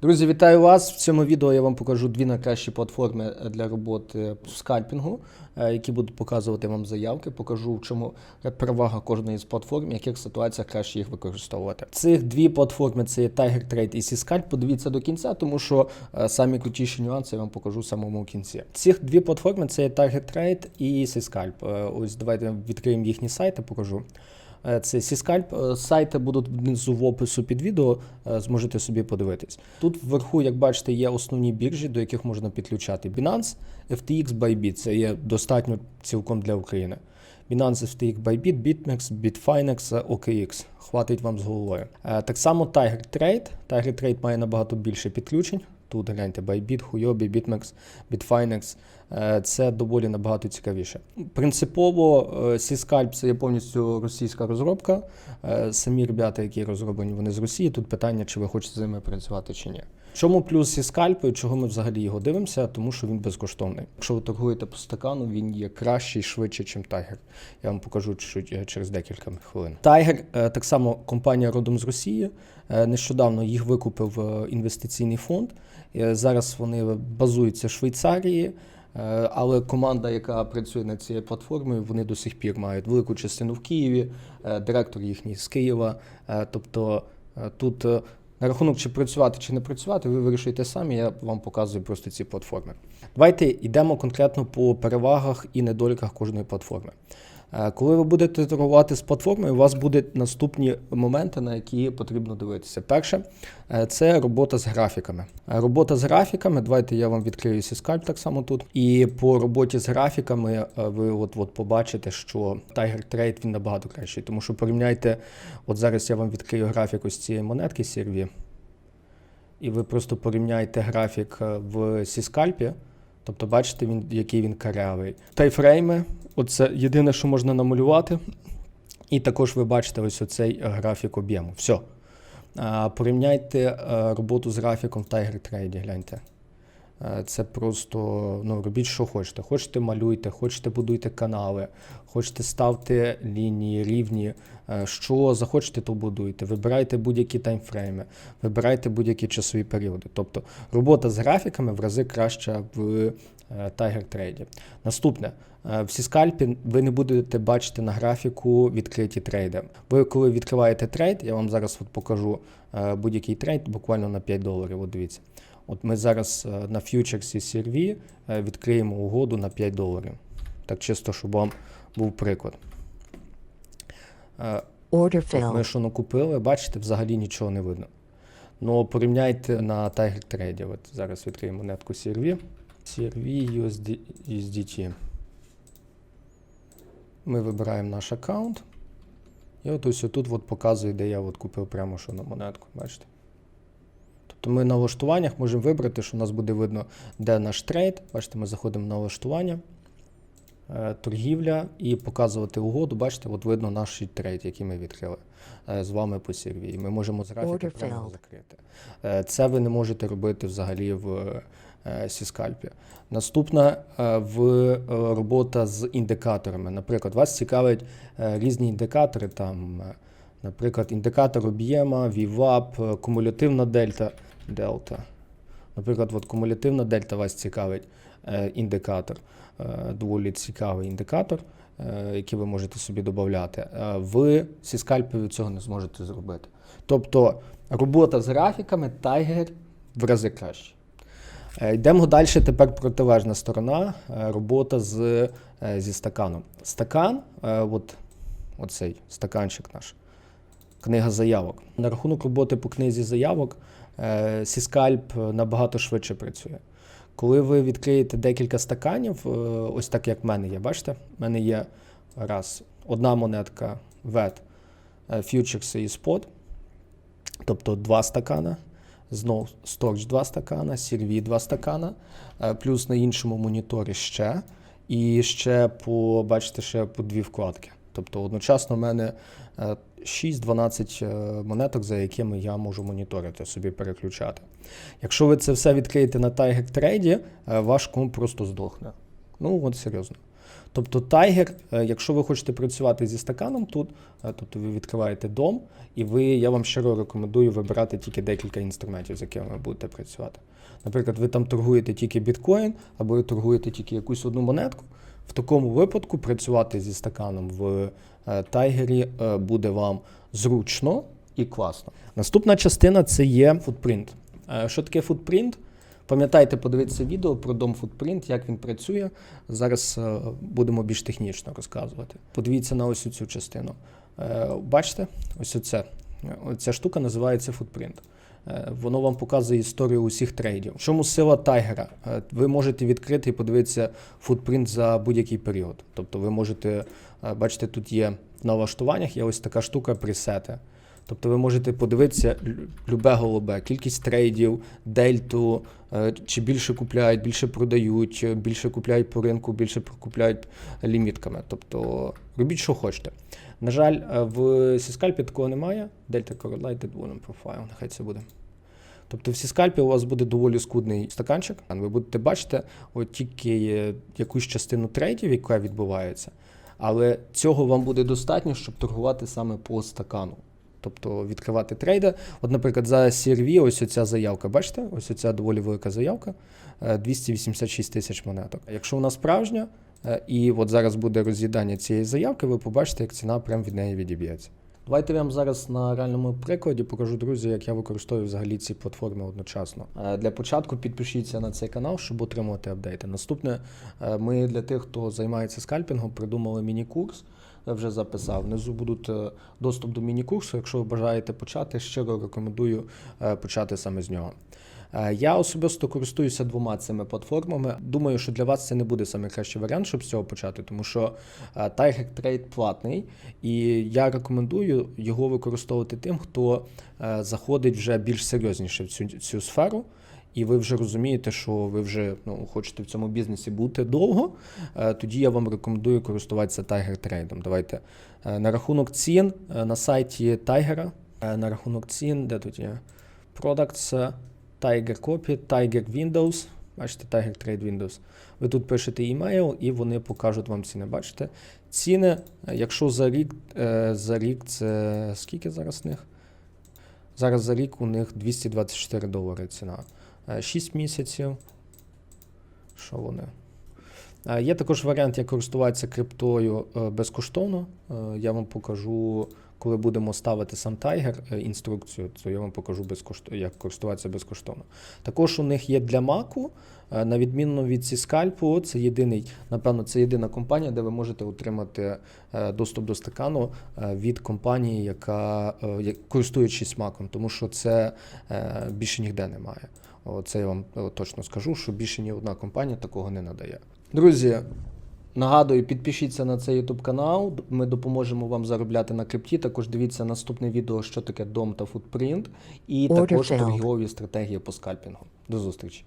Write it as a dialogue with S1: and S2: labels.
S1: Друзі, вітаю вас! В цьому відео я вам покажу дві найкращі платформи для роботи в скальпінгу, які будуть показувати вам заявки. Покажу, в чому перевага кожної з платформ, в яких ситуаціях краще їх використовувати. Цих дві платформи – це є TigerTrade і Seascalp. Подивіться до кінця, тому що самі крутіші нюанси я вам покажу в самому кінці. Цих дві платформи – це є TigerTrade і Seascalp. Ось давайте відкриємо їхні сайти, покажу. Це Seascalp. Сайти будуть внизу в опису під відео, зможете собі подивитись. Тут вверху, як бачите, є основні біржі, до яких можна підключати. Binance, FTX, Bybit. Це є достатньо цілком для України. Binance, FTX, Bybit, BitMEX, Bitfinex, OKX. Хватить вам з головою. Так само TigerTrade. TigerTrade має набагато більше підключень. Тут гляньте, Bybit, Huobi, BitMEX, Bitfinex. Це доволі набагато цікавіше. Принципово Seascalp – це є повністю російська розробка. Самі ребята, які розроблені, вони з Росії. Тут питання, чи ви хочете з ними працювати чи ні. Чому плюс Seascalp і чого ми взагалі його дивимося? Тому що він безкоштовний. Якщо ви торгуєте по стакану, він є кращий, швидше, ніж Tiger. Я вам покажу чуть через декілька хвилин. Tiger, так само компанія родом з Росії. Нещодавно їх викупив інвестиційний фонд. Зараз вони базуються в Швейцарії. Але команда, яка працює над цією платформою, вони до сих пір мають велику частину в Києві, директор їхній з Києва. Тобто тут на рахунок, чи працювати, чи не працювати, ви вирішуєте самі, я вам показую просто ці платформи. Давайте йдемо конкретно по перевагах і недоліках кожної платформи. Коли ви будете торгувати з платформою, у вас будуть наступні моменти, на які потрібно дивитися. Перше – це робота з графіками. Робота з графіками, давайте я вам відкрию Seascalp так само тут. І по роботі з графіками ви от побачите, що TigerTrade він набагато кращий. Тому що порівняйте, от зараз я вам відкрию графік ось цієї монетки CRV. І ви просто порівняйте графік в Seascalp. Тобто бачите, який він карявий. Таймфрейми. Оце єдине, що можна намалювати. І також ви бачите ось оцей графік об'єму. Все. Порівняйте роботу з графіком в TigerTrade, гляньте. Це просто, робіть, що хочете. Хочете малюйте, хочете будуйте канали, хочете ставте лінії, рівні. Що захочете, то будуйте. Вибирайте будь-які таймфрейми, вибирайте будь-які часові періоди. Тобто робота з графіками в рази краща в TigerTrade. Наступне. В Seascalp ви не будете бачити на графіку відкриті трейди. Ви коли відкриваєте трейд, я вам зараз покажу будь-який трейд буквально на $5. От дивіться. От ми зараз на фьючерсі CRV відкриємо угоду на $5. Так чисто, щоб вам був приклад. Ми що накупили, бачите, взагалі нічого не видно. Ну, порівняйте на TigerTrade. От зараз відкриємо монетку CRV. CRV USDT. Ми вибираємо наш аккаунт. І от ось тут показує, де я купив прямо що на монетку. Бачите? Тобто ми на налаштуваннях можемо вибрати, що у нас буде видно, де наш трейд. Бачите, ми заходимо в налаштування, торгівля і показувати угоду. Бачите, от видно наш трейд, який ми відкрили з вами по CRV. І ми можемо з графіки прямо закрити. Це ви не можете робити взагалі в Seascalp. Наступна робота з індикаторами. Наприклад, вас цікавлять різні індикатори, там, наприклад, індикатор об'єма, VWAP, кумулятивна дельта. Наприклад, кумулятивна дельта вас цікавить індикатор, доволі цікавий індикатор, який ви можете собі додати. В Seascalp ви цього не зможете зробити. Тобто робота з графіками Tiger в рази краще. Йдемо далі, тепер протилежна сторона, робота зі стаканом. Стакан, оцей стаканчик наш, книга заявок. На рахунок роботи по книзі заявок Seascalp набагато швидше працює. Коли ви відкриєте декілька стаканів, ось так як в мене є, бачите? В мене є одна монетка VET, Futures і Spot, тобто 2 стакана. Знову Storage 2 стакана, CRV 2 стакана, плюс на іншому моніторі ще. І ще бачите, по 2 вкладки. Тобто одночасно в мене 6-12 монеток, за якими я можу моніторити, собі переключати. Якщо ви це все відкриєте на TigerTrade, ваш комп просто здохне. Серйозно. Тобто Tiger, якщо ви хочете працювати зі стаканом тут, тобто ви відкриваєте дом, і я вам щиро рекомендую вибирати тільки декілька інструментів, з якими ви будете працювати. Наприклад, ви там торгуєте тільки біткоін, або ви торгуєте тільки якусь одну монетку. В такому випадку працювати зі стаканом в Тайгері буде вам зручно і класно. Наступна частина – це є футпринт. Що таке футпринт? Пам'ятайте, подивитися відео про дом футпринт, як він працює. Зараз будемо більш технічно розказувати. Подивіться на ось цю частину. Бачите? Ось оце. Ця штука називається футпринт. Воно вам показує історію усіх трейдів. В чому сила Тайгера? Ви можете відкрити і подивитися футпринт за будь-який період. Тобто ви можете, бачите, тут є в налаштуваннях, є ось така штука пресети. Тобто ви можете подивитися любе голубе, кількість трейдів, дельту, чи більше купляють, більше продають, більше купляють по ринку, більше купляють лімітками. Тобто робіть, що хочете. На жаль, в Сіскальпі такого немає. Delta Correlated Volume Profile, нехай це буде. Тобто в Сіскальпі у вас буде доволі скудний стаканчик. Ви будете бачити от тільки якусь частину трейдів, яка відбувається. Але цього вам буде достатньо, щоб торгувати саме по стакану. Тобто відкривати трейди. От, наприклад, за CRV ось оця заявка, бачите? Ось оця доволі велика заявка, 286 тисяч монеток. Якщо вона справжня, і от зараз буде роз'їдання цієї заявки, ви побачите, як ціна прямо від неї відіб'ється. Давайте я вам зараз на реальному прикладі покажу, друзі, як я використовую взагалі ці платформи одночасно. Для початку підпишіться на цей канал, щоб отримувати апдейти. Наступне, ми для тих, хто займається скальпінгом, придумали міні-курс. Вже записав. Внизу будуть доступ до міні-курсу. Якщо ви бажаєте почати, щиро рекомендую почати саме з нього. Я особисто користуюся двома цими платформами. Думаю, що для вас це не буде найкращий варіант, щоб з цього почати, тому що Tiger Trade платний, і я рекомендую його використовувати тим, хто заходить вже більш серйозніше в цю сферу. І ви вже розумієте, що ви вже хочете в цьому бізнесі бути довго, тоді я вам рекомендую користуватися Tiger Trade. Давайте на рахунок цін на сайті Tiger, на рахунок цін, де тут є Products, Tiger Copy, Tiger Windows, бачите, Tiger Trade Windows. Ви тут пишете email і вони покажуть вам ціни. Бачите? Ціни, якщо за рік це скільки зараз в них? Зараз за рік у них $224 ціна. 6 місяців. Що вони? Є також варіант, як користуватися криптою безкоштовно. Я вам покажу, коли будемо ставити сам Tiger інструкцію, то я вам покажу, як користуватися безкоштовно. Також у них є для Mac, на відміну від Сіскальпу, це єдина компанія, де ви можете отримати доступ до стакану від компанії, яка користуючись Mac, тому що це більше ніде немає. Це я вам точно скажу, що більше ні одна компанія такого не надає. Друзі, нагадую, підпишіться на цей YouTube канал, ми допоможемо вам заробляти на крипті. Також дивіться наступне відео, що таке дом та футпринт, і також торгівлі стратегії по скальпінгу. До зустрічі!